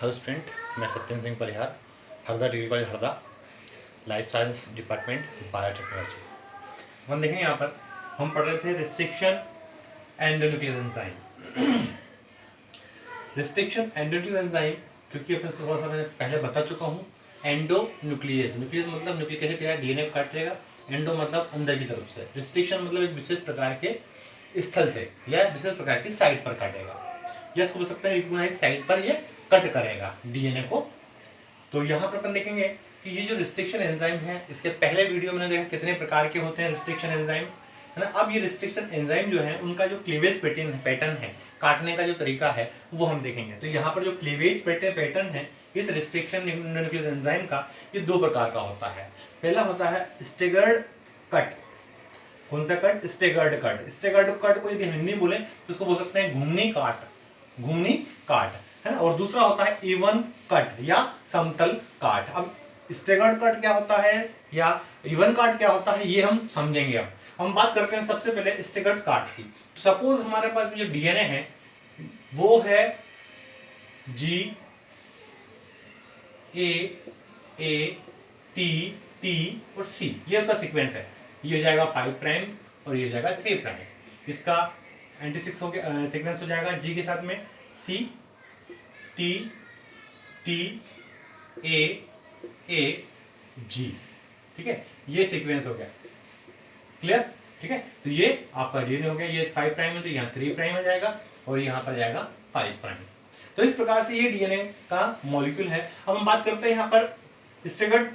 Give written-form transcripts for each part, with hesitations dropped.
Hello student, मैं Satyendra Singh Parihar, Harda degree college Harda, life science department, biotechnology. हम देखें यहाँ पर हम पढ़ रहे थे restriction endonuclease enzyme. Restriction endonuclease enzyme क्योंकि अपने थोड़ा सा मैं पहले बता चुका हूँ। एंडोन्यूक्लियस, न्यूक्लियस मतलब न्यूक्लियस कैसे क्या डीएनए को काट लेगा, एंडो मतलब अंदर की तरफ से, रिस्ट्रिक्शन मतलब एक विशेष प्रकार के स्थल से या विशेष प्रकार की साइट पर काटेगा, या इसको बोल सकते हैं रिकॉग्नाइज साइट पर ये कट करेगा डीएनए को। तो यहाँ पर अपन देखेंगे कि ये जो रिस्ट्रिक्शन एंजाइम है, इसके पहले वीडियो में देखा कितने प्रकार के होते हैं रिस्ट्रिक्शन एंजाइम, है ना। अब ये रिस्ट्रिक्शन एंजाइम जो है उनका जो क्लीवेज पैटर्न है, काटने का जो तरीका है वो हम देखेंगे। तो यहाँ पर जो क्लीवेज पैटर्न है इस रिस्ट्रिक्शन एंडोन्यूक्लियस एंजाइम का, ये दो प्रकार का होता है। पहला होता है स्टेगर्ड कट। कौन सा cut? Staggered cut. Staggered cut को यदि हिंदी बोले तो उसको बोल सकते हैं घूमनी काट, घूमनी काट, है ना। और दूसरा होता है इवन कट या समतल काट। अब स्टेगर्ड कट क्या होता है या इवन काट क्या होता है ये हम समझेंगे। अब हम बात करते हैं सबसे पहले स्टेगर्ड काट की। सपोज हमारे पास जो डीएनए है वो है जी ए टी टी और सी, ये उसका सीक्वेंस है। ये हो जाएगा 5 प्राइम और ये हो जाएगा 3 प्राइम। इसका एंटी सीक्वेंस हो जाएगा जी के साथ में सी टी टी ए जी, ठीक है। ये सीक्वेंस हो गया, क्लियर, ठीक है। तो ये आपका डीएनए हो गया, ये 5 प्राइम है तो यहाँ 3 प्राइम हो जाएगा और यहाँ पर जाएगा 5 प्राइम। तो इस प्रकार से ये डीएनए का मॉलिक्यूल है। अब हम बात करते हैं यहाँ पर स्टेगर्ड,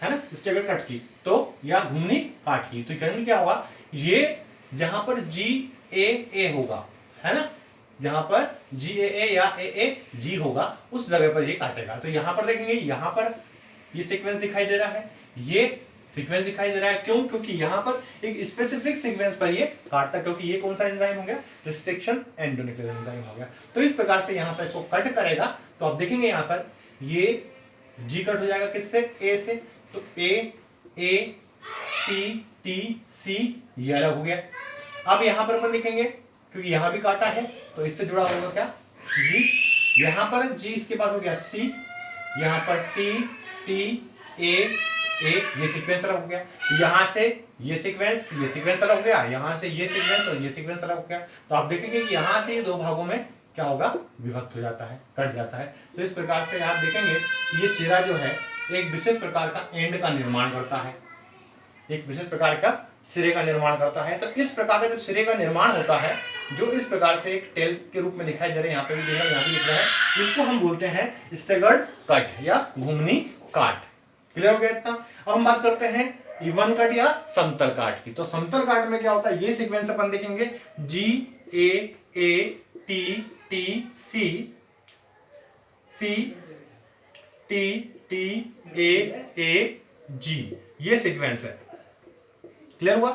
है ना, स्टेगर्ड कट की तो या घूमनी काट की। तो जनरली क्या होगा, ये जहां पर जी ए होगा, है ना, जहां पर जी ए या ए जी होगा उस जगह पर ये काटेगा। तो यहां पर देखेंगे, यहां पर ये सीक्वेंस दिखाई दे रहा है, ये सीक्वेंस दिखाई दे रहा है। क्यों? क्योंकि यहां पर एक स्पेसिफिक सीक्वेंस पर ये काटता, क्योंकि ये कौन सा एंजाइम हो गया? रिस्ट्रिक्शन एंडोन्यूक्लियस एंजाइम हो गया। तो इस प्रकार से यहां पर इसको कट करेगा। तो आप देखेंगे यहां पर ये जी कट हो जाएगा किससे? ए से। तो ए टी टी सी ये अलग हो गया। अब यहां पर अपन देखेंगे क्योंकि यहां भी काटा है तो इससे जुड़ा होगा क्या? जी। यहां पर जी इसके बाद हो गया सी, यहां पर टी टी ए ये सीक्वेंस अलग हो गया। यहां से ये सीक्वेंस अलग हो गया, यहां से ये सीक्वेंस और ये सीक्वेंस अलग हो गया। तो आप देखेंगे कि यहां से ये दो भागों में क्या होगा? विभक्त हो जाता है, कट जाता है। तो इस प्रकार से आप देखेंगे ये सिरा जो है एक विशेष प्रकार का एंड का निर्माण करता है, एक विशेष प्रकार का सिरे का निर्माण करता है। तो इस प्रकार का जब सिरे का निर्माण होता है, जो इस प्रकार से एक टेल के रूप में दिखाई दे रहा है, यहाँ पे भी देखा, यहाँ भी दिख रहा है, इसको हम बोलते हैं स्टेगर्ड कट या घूमनी काट। क्लियर हो गया इतना? अब हम बात करते हैं इवन कट या समतल काट की। तो समतल काट में क्या होता है, ये सीक्वेंस अपन देखेंगे G A T T C C T T A G, ये सीक्वेंस है। क्लियर हुआ?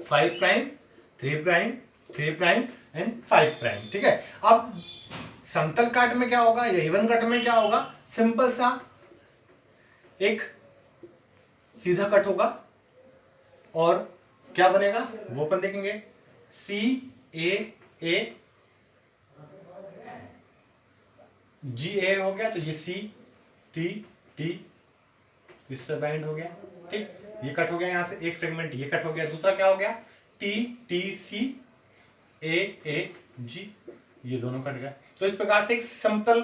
5 prime 3 prime 3 prime and 5 prime, ठीक है। अब समतल काट में क्या होगा या इवन कट में क्या होगा? सिंपल सा एक सीधा कट होगा और क्या बनेगा वो अपन देखेंगे। सी ए जी ए हो गया तो ये सी टी टी इससे बाइंड हो गया, ठीक। ये कट हो गया, यहां से एक फ्रेगमेंट ये कट हो गया। दूसरा क्या हो गया? टी टी सी ए जी, ये दोनों कट गया। तो इस प्रकार से एक समतल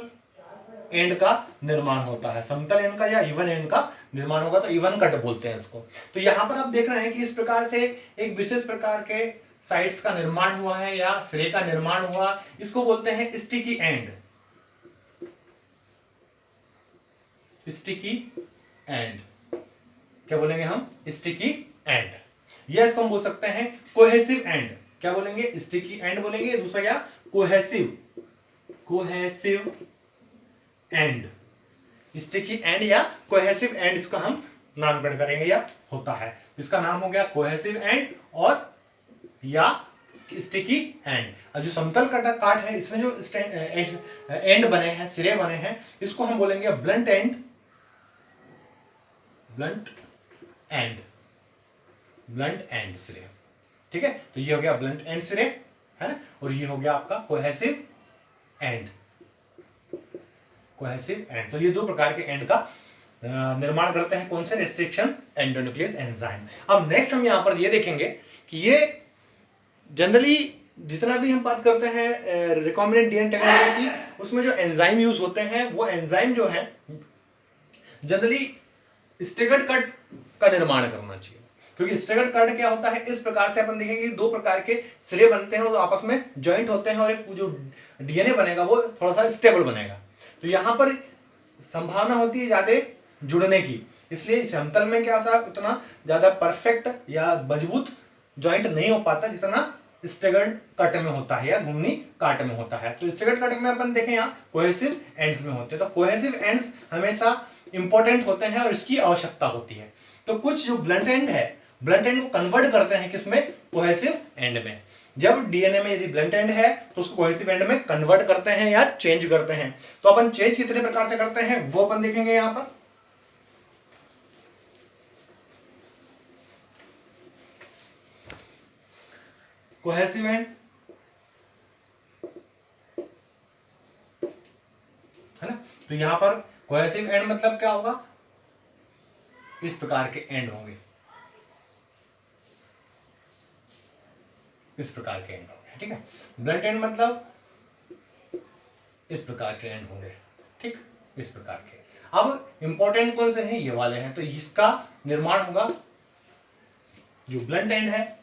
एंड का निर्माण होता है, समतल एंड का या इवन एंड का निर्माण होगा तो इवन कट बोलते हैं इसको। तो यहां पर आप देख रहे हैं कि इस प्रकार से एक विशेष प्रकार के साइट्स का निर्माण हुआ है या सिरे का निर्माण हुआ, इसको बोलते हैं स्टिकी एंड। स्टिकी एंड क्या बोलेंगे हम? Sticky and. या इसको हम बोल सकते हैं कोहेसिव एंड। क्या बोलेंगे? स्टिकी एंड बोलेंगे। दूसरा क्या? Cohesive and. स्टिकी एंड या कोहेसिव एंड, इसका हम नामकरण करेंगे या होता है। इसका नाम हो गया कोहेसिव एंड और या स्टिकी एंड। और जो समतल काट है इसमें जो एंड बने हैं, सिरे बने हैं, इसको हम बोलेंगे ब्लंट एंड सिरे, ठीक है। तो ये हो गया ब्लंट एंड सिरे, है ना, और ये हो गया आपका कोहेसिव एंड। Cohesive and. तो ये दो प्रकार के एंड का निर्माण करते हैं कौन से, रेस्ट्रिक्शन एंडोन्यूक्लियस एंजाइम। अब नेक्स्ट हम यहाँ पर ये देखेंगे कि ये जनरली जितना भी हम बात करते हैं रिकॉम्बिनेंट डीएनए टेक्नोलॉजी की, उसमें जो एंजाइम यूज होते हैं वो एंजाइम जो है जनरली स्टेगर्ड कट का निर्माण करना चाहिए, क्योंकि स्टेगर्ड कट क्या होता है, इस प्रकार से अपन देखेंगे दो प्रकार के सिरे बनते हैं, वो आपस में ज्वाइंट होते हैं और एक जो डीएनए बनेगा वो थोड़ा सा स्टेबल बनेगा। तो यहाँ पर संभावना होती है ज्यादा जुड़ने की, इसलिए समतल में क्या होता है उतना ज्यादा परफेक्ट या मजबूत ज्वाइंट नहीं हो पाता जितना स्टेगर्ड कट में होता है या घुमनी काट में होता है। तो स्टेगर्ड कट में अपन देखें यहाँ कोहेसिव एंड्स में होते हैं, तो कोहेसिव एंड्स हमेशा इंपॉर्टेंट होते हैं और इसकी आवश्यकता होती है। तो कुछ जो ब्लंट एंड है, ब्लंट एंड को कन्वर्ट करते हैं किसमें, कोहेसिव एंड में। जब डीएनए में यदि ब्लंट एंड है तो उसको कोहेसिव एंड में कन्वर्ट करते हैं या चेंज करते हैं। तो अपन चेंज कितने प्रकार से करते हैं वो अपन देखेंगे यहां पर। कोहेसिव एंड है ना, तो यहां पर कोहेसिव एंड मतलब क्या होगा, इस प्रकार के एंड होंगे, इस प्रकार के एंड होंगे, ठीक है। ब्लंट एंड मतलब इस प्रकार के एंड होंगे, ठीक, इस प्रकार के। अब इंपॉर्टेंट कौन से हैं, ये वाले हैं। तो इसका निर्माण होगा, जो ब्लंट एंड है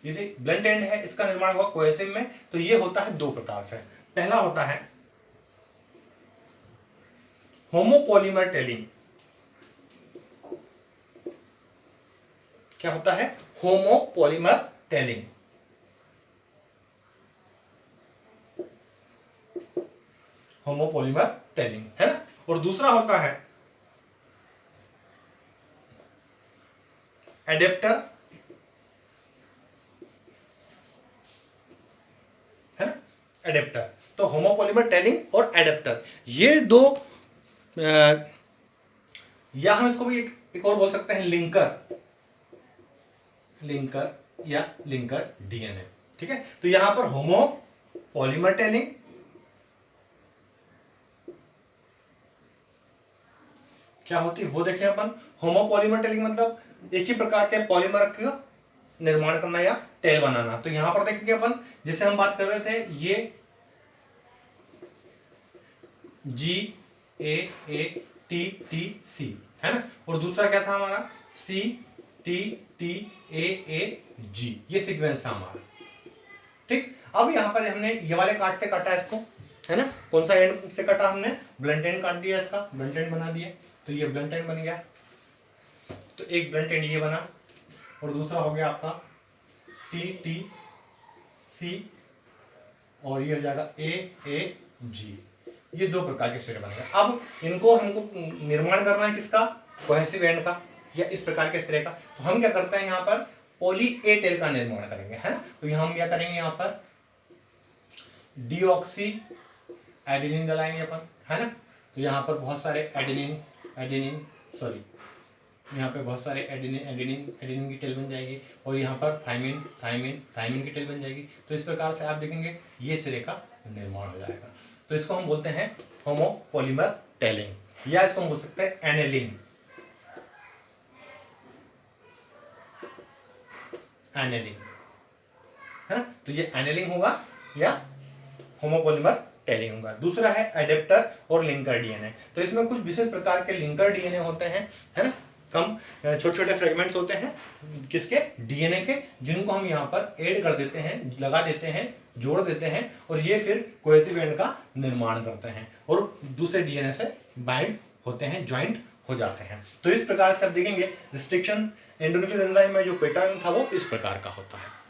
जैसे ब्लंट एंड है, इसका निर्माण होगा कोहेसिव में। तो ये होता है दो प्रकार से। पहला होता है होमोपॉलीमर टेलिंग। क्या होता है, होमोपॉलीमर टेलिंग। होमोपॉलीमर टेलिंग है ना। और दूसरा होता है एडेप्टर, है ना, एडेप्टर। तो होमोपॉलीमर टेलिंग और एडेप्टर, ये दो या हम इसको भी एक और बोल सकते हैं लिंकर, लिंकर या लिंकर डीएनए, ठीक है। तो यहां पर होमोपॉलीमर टेलिंग क्या होती है वो देखें अपन। होमोपॉलीमर टेलिंग मतलब एक ही प्रकार के पॉलीमर का निर्माण करना या टेल बनाना। तो यहां पर देखेंगे अपन, जैसे हम बात कर रहे थे, ये GAATTC है ना, और दूसरा क्या था हमारा CTTAAG, ये सीक्वेंस था हमारा, ठीक। अब यहां पर हमने ये वाले काट से काटा इसको, है ना, कौन सा एंड से काटा हमने, ब्लंट एंड काट दिया, इसका ब्लंट एंड बना दिया। तो ये ब्लंट एंड बन गया, तो एक ब्लंट एंड ये बना और दूसरा हो गया आपका TTC और ये हो जाएगा AAG। ये दो प्रकार के सिरे बनेगा। अब इनको हमको निर्माण करना है किसका, कोहेसिव एंड का या इस प्रकार के सिरे का। तो हम क्या करते हैं यहाँ पर पॉली ए टेल का निर्माण करेंगे, है ना। तो हम क्या करेंगे यहाँ पर डीऑक्सी एडेनिन जलाएंगे अपन, है ना। तो यहाँ पर बहुत सारे एडेनिन यहाँ पे बहुत सारे एडेनिन की टेल बन जाएगी और यहाँ पर थायमिन की टेल बन जाएगी। तो इस प्रकार से आप देखेंगे ये सिरे का निर्माण हो जाएगा। तो इसको हम बोलते हैं होमोपॉलीमर टेलिंग या इसको हम बोल सकते हैं एनेलिंग, है ना। तो ये एनेलिंग होगा या होमोपॉलीमर टेलिंग होगा। दूसरा है एडेप्टर और लिंकर डीएनए। तो इसमें कुछ विशेष प्रकार के लिंकर डीएनए होते हैं, है ना, कम छोटे छोटे फ्रेगमेंट्स होते हैं किसके, डीएनए के, जिनको हम यहाँ पर ऐड कर देते हैं, लगा देते हैं, जोड़ देते हैं और ये फिर कोहेसिव एंड का निर्माण करते हैं और दूसरे डीएनए से बाइंड होते हैं, ज्वाइंट हो जाते हैं। तो इस प्रकार से आप देखेंगे रिस्ट्रिक्शन एंडोन्यूक्लियस एंजाइम में जो पैटर्न था वो इस प्रकार का होता है।